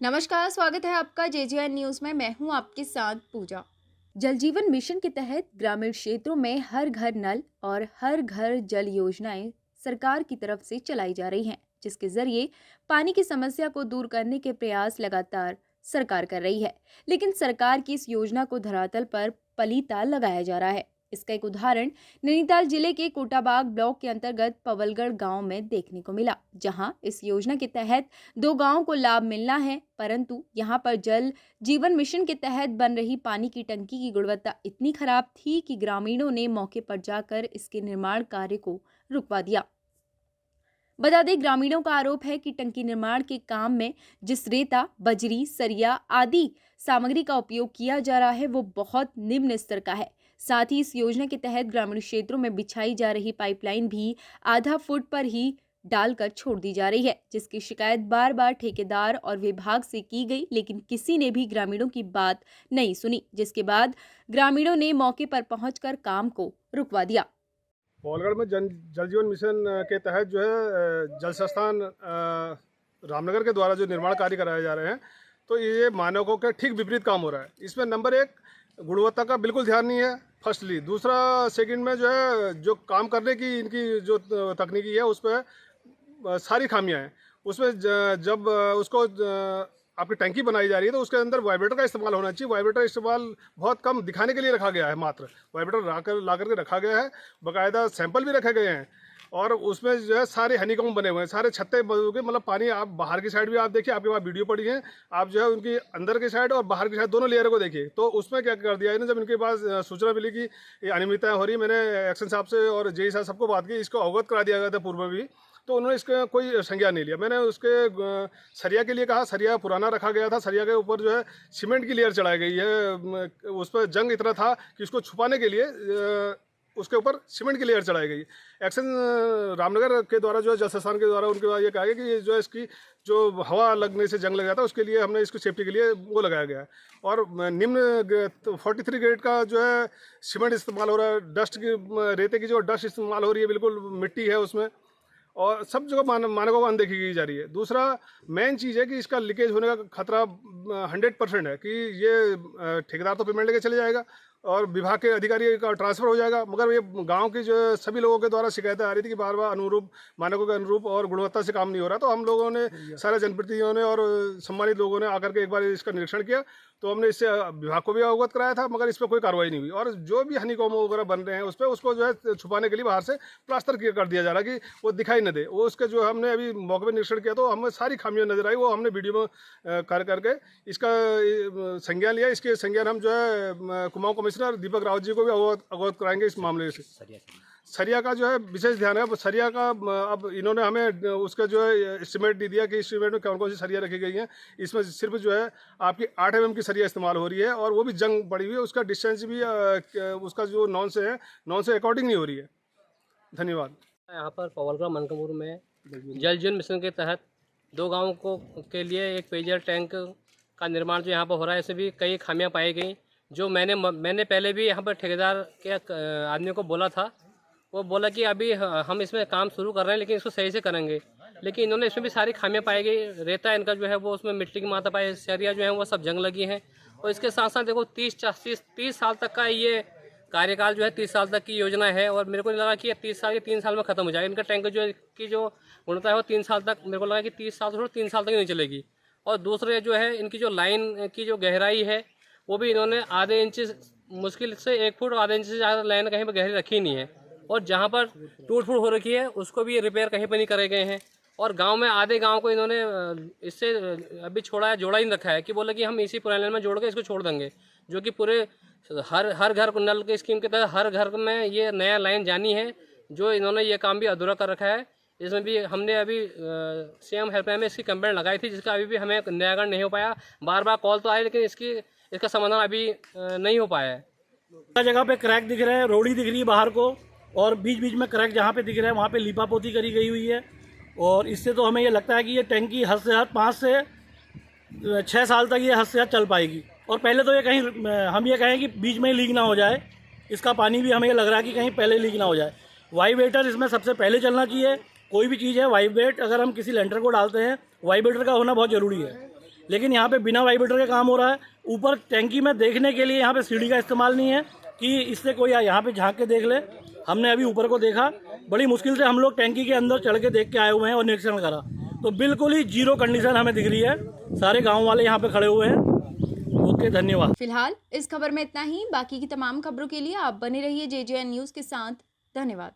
नमस्कार, स्वागत है आपका जेजेएन न्यूज में। मैं हूं आपके साथ पूजा। जल जीवन मिशन के तहत ग्रामीण क्षेत्रों में हर घर नल और हर घर जल योजनाएं सरकार की तरफ से चलाई जा रही हैं, जिसके जरिए पानी की समस्या को दूर करने के प्रयास लगातार सरकार कर रही है। लेकिन सरकार की इस योजना को धरातल पर पलीता लगाया जा रहा है। इसका एक उदाहरण नैनीताल जिले के कोटाबाग ब्लॉक के अंतर्गत पवलगढ़ गांव में देखने को मिला, जहां इस योजना के तहत 2 गांवों को लाभ मिलना है, परंतु यहां पर जल जीवन मिशन के तहत बन रही पानी की टंकी की गुणवत्ता इतनी खराब थी कि ग्रामीणों ने मौके पर जाकर इसके निर्माण कार्य को रुकवा दिया। बता दें, ग्रामीणों का आरोप है कि टंकी निर्माण के काम में जिस रेता, बजरी, सरिया आदि सामग्री का उपयोग किया जा रहा है वो बहुत निम्न स्तर का है। साथ ही इस योजना के तहत ग्रामीण क्षेत्रों में बिछाई जा रही पाइपलाइन भी आधा फुट पर ही डालकर छोड़ दी जा रही है, जिसकी शिकायत बार बार ठेकेदार और विभाग से की गई, लेकिन किसी ने भी ग्रामीणों की बात नहीं सुनी, जिसके बाद ग्रामीणों ने मौके पर पहुंचकर काम को रुकवा दिया। पौलगढ़ में जल जीवन मिशन के तहत जो है जल संस्थान रामनगर के द्वारा जो निर्माण कार्य कराए जा रहे हैं, तो ये मानकों के ठीक विपरीत काम हो रहा है। इसमें नंबर एक, गुणवत्ता का बिल्कुल ध्यान नहीं है, फर्स्टली। दूसरा, सेकंड में जो है जो काम करने की इनकी जो तकनीकी है उस पर सारी खामियां हैं। उसमें जब उसको आपकी टंकी बनाई जा रही है तो उसके अंदर वाइब्रेटर का इस्तेमाल होना चाहिए। वाइब्रेटर इस्तेमाल बहुत कम दिखाने के लिए रखा गया है, मात्र वाइब्रेटर ला करके रखा गया है। बाकायदा सैंपल भी रखे गए हैं और उसमें जो है सारे हनीकॉम्ब बने हुए हैं, सारे छत्ते के, मतलब पानी आप बाहर की साइड भी आप देखिए, आपके पास वीडियो पड़ी है, आप जो है उनकी अंदर की साइड और बाहर की साइड दोनों लेयर को देखिए। तो उसमें क्या कर दिया है, जब इनके पास सूचना मिली कि ये अनियमितताएं हो रही है, मैंने एक्शन साहब से और जेई साहब सबको बात की, इसको अवगत करा दिया गया था पूर्व में भी, तो उन्होंने इसका कोई संज्ञान नहीं लिया। मैंने उसके सरिया के लिए कहा, सरिया पुराना रखा गया था, सरिया के ऊपर जो है सीमेंट की लेयर चढ़ाई गई है, उस पर जंग इतना था कि उसको छुपाने के लिए उसके ऊपर सीमेंट की लेयर चढ़ाई गई। एक्शन रामनगर के द्वारा जो है जल संस्थान के द्वारा उनके बाद ये कहा गया कि जो है इसकी जो हवा लगने से जंग लग जाता है उसके लिए हमने इसको सेफ्टी के लिए वो लगाया गया है। और निम्न 43 ग्रेड का जो है सीमेंट इस्तेमाल हो रहा है, डस्ट की, रेते की जो डस्ट इस्तेमाल हो रही है, बिल्कुल मिट्टी है उसमें, और सब जगह मानकों को अनदेखी की जा रही है। दूसरा मेन चीज़ है कि इसका लीकेज होने का खतरा 100% है कि ये ठेकेदार तो पेमेंट लेके चले जाएगा और विभाग के अधिकारी का ट्रांसफर हो जाएगा, मगर ये गांव की जो सभी लोगों के द्वारा शिकायतें आ रही थी कि बार बार अनुरूप मानकों के अनुरूप और गुणवत्ता से काम नहीं हो रहा। तो हम लोगों ने, सारे जनप्रतिनिधियों ने और सम्मानित लोगों ने आकर के एक बार इसका निरीक्षण किया, तो हमने इससे विभाग को भी अवगत कराया था, मगर इस पर कोई कार्रवाई नहीं हुई। और जो भी हनीकॉम्ब वगैरह बन रहे हैं उस पर, उसको जो है छुपाने के लिए बाहर से प्लास्टर कर दिया जा रहा है कि वो दिखाई न दे। वो उसके जो हमने अभी मौके पर निरीक्षण किया तो हमें सारी खामियां नजर आई, वो हमने वीडियो में कर करके इसका संज्ञान लिया। इसके संज्ञान हम जो है कुमाऊं कमिश्नर दीपक रावत जी को भी अवगत कराएंगे इस मामले से। सरिया का जो है विशेष ध्यान है। सरिया का अब इन्होंने हमें उसका जो है एस्टिमेट दे दिया कि एस्टिमेट में कौन कौन सी सरिया रखी गई हैं। इसमें सिर्फ जो है आपकी 8 mm की सरिया इस्तेमाल हो रही है और वो भी जंग पड़ी हुई है, उसका डिस्टेंस भी उसका जो नॉन से है, नॉन से अकॉर्डिंग नहीं हो रही है। धन्यवाद। यहाँ पर पवलगढ़ मनकापुर में जल जीवन मिशन के तहत 2 गाँव को के लिए एक पेयजल टैंक का निर्माण जो यहाँ पर हो रहा है, इसमें भी कई खामियाँ पाई गई। जो मैंने पहले भी यहाँ पर ठेकेदार के आदमी को बोला था, वो बोला कि अभी हम इसमें काम शुरू कर रहे हैं लेकिन इसको सही से करेंगे, लेकिन इन्होंने इसमें भी सारी खामियां पाई गई। रेता इनका जो है वो उसमें मिट्टी की मात्रा पाई, सरिया जो है वो सब जंग लगी हैं। और इसके साथ साथ देखो 30 साल तक का ये कार्यकाल जो है, 30 साल तक की योजना है, और मेरे को नहीं लगा कि 30 साल के 3 साल में ख़त्म हो जाएगा। इनका टैंक जो गुणवत्ता है वो 3 साल तक, मेरे को लगा कि 30 साल से 3 साल तक ही नहीं चलेगी। और दूसरे जो है इनकी जो लाइन की जो गहराई है वो भी इन्होंने आधे इंच, मुश्किल से 1 फुट आधे इंच से ज़्यादा लाइन कहीं पर गहरी रखी नहीं है। और जहाँ पर टूट फूट हो रखी है उसको भी रिपेयर कहीं पर नहीं करे गए हैं। और गांव में आधे गांव को इन्होंने इससे अभी जोड़ा ही नहीं रखा है कि बोले कि हम इसी पुराने लाइन में जोड़ के इसको छोड़ देंगे, जो कि पूरे हर घर को नल के स्कीम के तहत हर घर में ये नया लाइन जानी है, जो इन्होंने ये काम भी अधूरा कर रखा है। इसमें भी हमने अभी सीएम हेल्पलाइन में इसकी कंप्लेंट लगाई थी, जिसका अभी भी हमें निराकरण नहीं हो पाया। बार बार कॉल तो आए लेकिन इसका समाधान अभी नहीं हो पाया है। जगह पे क्रैक दिख रहे हैं, रोड़ी दिख रही है बाहर को, और बीच बीच में क्रैक जहाँ पे दिख रहा है वहाँ पे लीपापोती करी गई हुई है। और इससे तो हमें ये लगता है कि ये टैंकी हद से हद 5 से 6 साल तक ये हद से हद चल पाएगी। और पहले तो ये कहीं हम ये कहें कि बीच में ही लीक ना हो जाए, इसका पानी भी हमें ये लग रहा है कि कहीं पहले लीक ना हो जाए। वाइब्रेटर इसमें सबसे पहले चलना चाहिए। कोई भी चीज़ है, वाइब्रेट अगर हम किसी लेंटर को डालते हैं, वाइब्रेटर का होना बहुत ज़रूरी है। लेकिन यहाँ पे बिना वाइब्रेटर के काम हो रहा है। ऊपर टैंकी में देखने के लिए यहाँ पे सीढ़ी का इस्तेमाल नहीं है कि इससे कोई यहाँ पे झांक के देख ले। हमने अभी ऊपर को देखा, बड़ी मुश्किल से हम लोग टैंकी के अंदर चढ़ के देख के आए हुए हैं और निरीक्षण करा, तो बिल्कुल ही जीरो कंडीशन हमें दिख रही है। सारे गाँव वाले यहाँ पे खड़े हुए हैं। ओके, धन्यवाद। फिलहाल इस खबर में इतना ही। बाकी की तमाम खबरों के लिए आप बने रहिए JJN न्यूज़ के साथ। धन्यवाद।